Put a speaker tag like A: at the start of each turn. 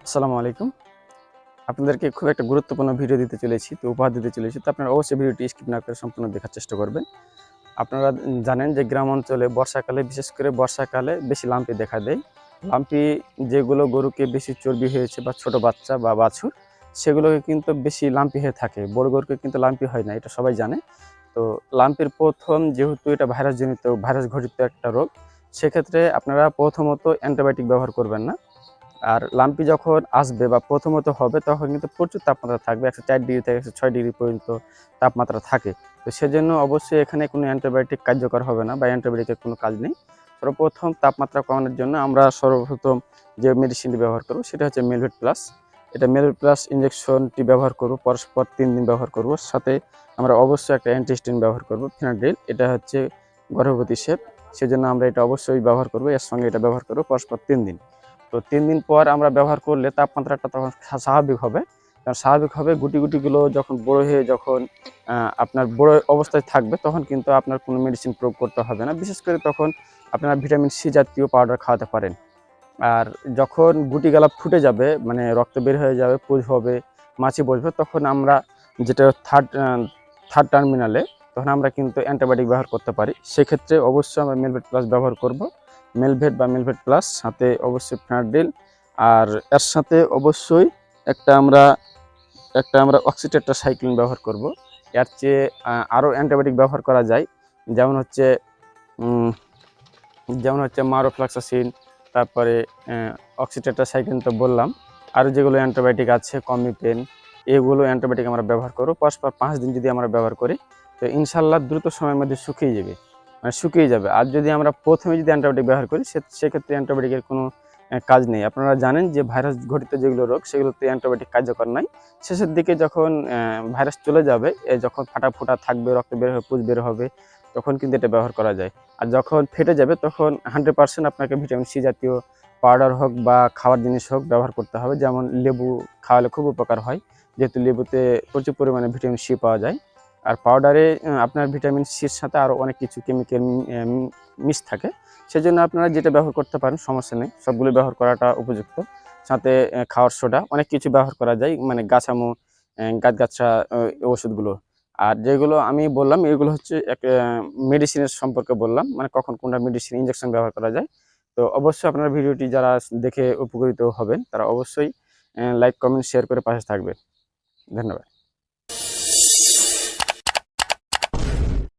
A: আসসালামু আলাইকুম। আপনাদেরকে খুব একটা গুরুত্বপূর্ণ ভিডিও দিতে চলেছি, তো উপহার দিতে চলেছি। তো আপনারা অবশ্যই ভিডিওটি স্কিপ না করে সম্পূর্ণ দেখার চেষ্টা করবেন। আপনারা জানেন যে গ্রাম অঞ্চলে বর্ষাকালে, বিশেষ করে বর্ষাকালে বেশি লাম্পি দেখা দেয়। লাম্পি যেগুলো গরুকে বেশি চর্বি হয়েছে বা ছোট বাচ্চা বা বাছুর, সেগুলোকে কিন্তু বেশি লাম্পি হয়ে থাকে। বড় গরুকে কিন্তু লাম্পি হয় না, এটা সবাই জানে। তো লাম্পির প্রথম যেহেতু এটা ভাইরাস ঘটিত একটা রোগ, সেক্ষেত্রে আপনারা প্রথমত অ্যান্টিবায়োটিক ব্যবহার করবেন না। আর লাম্পি যখন আসবে বা প্রথমত হবে তখন কিন্তু প্রচুর তাপমাত্রা থাকবে, 104 ডিগ্রি থেকে 106 ডিগ্রি পর্যন্ত তাপমাত্রা থাকে। তো সেজন্য অবশ্যই এখানে কোনো অ্যান্টিবায়োটিক কার্যকর হবে না বা অ্যান্টিবায়োটিকের কোনো কাজ নেই। সর্বপ্রথম তাপমাত্রা কমানোর জন্য আমরা সর্বপ্রথম যে মেডিসিনটি ব্যবহার করব সেটা হচ্ছে মেলভেট প্লাস। এটা মেলভেট প্লাস ইঞ্জেকশনটি ব্যবহার করব, পরস্পর 3 দিন ব্যবহার করব। সাথে আমরা অবশ্যই একটা অ্যান্টিস্টিন ব্যবহার করব, ফিনাড্রিল। এটা হচ্ছে গর্ভবতী শেপ, সেজন্য আমরা এটা অবশ্যই ব্যবহার করব। এর সঙ্গে এটা ব্যবহার করব পরস্পর 3 দিন। তো 3 দিন পর আমরা ব্যবহার করলে তাপমাত্রাটা তখন স্বাভাবিক হবে। কারণ স্বাভাবিকভাবে গুটিগুলো যখন বড় হয়ে যখন আপনার বড় অবস্থায় থাকবে, তখন কিন্তু আপনার কোনো মেডিসিন প্রয়োগ করতে হবে না। বিশেষ করে তখন আপনারা ভিটামিন সি জাতীয় পাউডার খাওয়াতে পারেন। আর যখন গুটিগুলা ফুটে যাবে, মানে রক্ত বের হয়ে যাবে, পুঁজ হবে, মাছি বসবে, তখন আমরা যেটা থার্ড টার্মিনালে, তখন আমরা কিন্তু অ্যান্টিবায়োটিক ব্যবহার করতে পারি। সেক্ষেত্রে অবশ্যই আমরা মেলভেট প্লাস ব্যবহার করব। মেলভেট বা মেলভেট প্লাস, সাথে অবশ্যই ফিনাড্রিল। আর এর সাথে অবশ্যই একটা আমরা অক্সিটেট্রাসাইক্লিন ব্যবহার করব। এর চেয়ে আরও অ্যান্টিবায়োটিক ব্যবহার করা যায়, যেমন হচ্ছে মারোফ্লক্সাসিন, তারপরে অক্সিটেট্রাসাইক্লিন তো বললাম। আরও যেগুলো অ্যান্টিবায়োটিক আছে, কমিপেন, এগুলো অ্যান্টিবায়োটিক আমরা ব্যবহার করব। পরস্পর 5 দিন যদি আমরা ব্যবহার করি, তো ইনশাল্লাহ দ্রুত সময়ের মধ্যে শুকিয়ে যাবে। আর যদি আমরা প্রথমে যদি অ্যান্টিবায়োটিক ব্যবহার করি, সেক্ষেত্রে অ্যান্টিবায়োটিকের কোনো কাজ নেই। আপনারা জানেন যে ভাইরাস ঘটিত যেগুলো রোগ, সেগুলোতে অ্যান্টিবায়োটিক কার্যকর নয়। শেষের দিকে যখন ভাইরাস চলে যাবে, যখন ফাটা থাকবে, রক্ত বের হবে, পুঁজ বের হবে, তখন কিন্তু এটা ব্যবহার করা যায়। আর যখন ফেটে যাবে, তখন 100% আপনাকে ভিটামিন সি জাতীয় পাউডার হোক বা খাওয়ার জিনিস হোক ব্যবহার করতে হবে। যেমন লেবু খাওয়ালে খুব উপকার হয়, যেহেতু লেবুতে প্রচুর পরিমাণে ভিটামিন সি পাওয়া যায়। আর পাউডারে আপনার ভিটামিন সির সাথে আরও অনেক কিছু কেমিক্যাল মিশ থাকে। সেজন্য আপনারা যেটা ব্যবহার করতে পারেন, সমস্যা নেই, সবগুলো ব্যবহার করাটা উপযুক্ত। সাথে খাওয়ার সোডা, অনেক কিছু ব্যবহার করা যায়, মানে গাছামো গাছগাছরা ওষুধগুলো। আর যেগুলো আমি বললাম, এগুলো হচ্ছে এক মেডিসিনের সম্পর্কে বললাম, মানে কখন কোনটা মেডিসিন ইনজেকশন ব্যবহার করা যায়। তো অবশ্যই আপনারা ভিডিওটি যারা দেখে উপকৃত হবেন, তারা অবশ্যই লাইক, কমেন্ট, শেয়ার করে পাশে থাকবেন। ধন্যবাদ।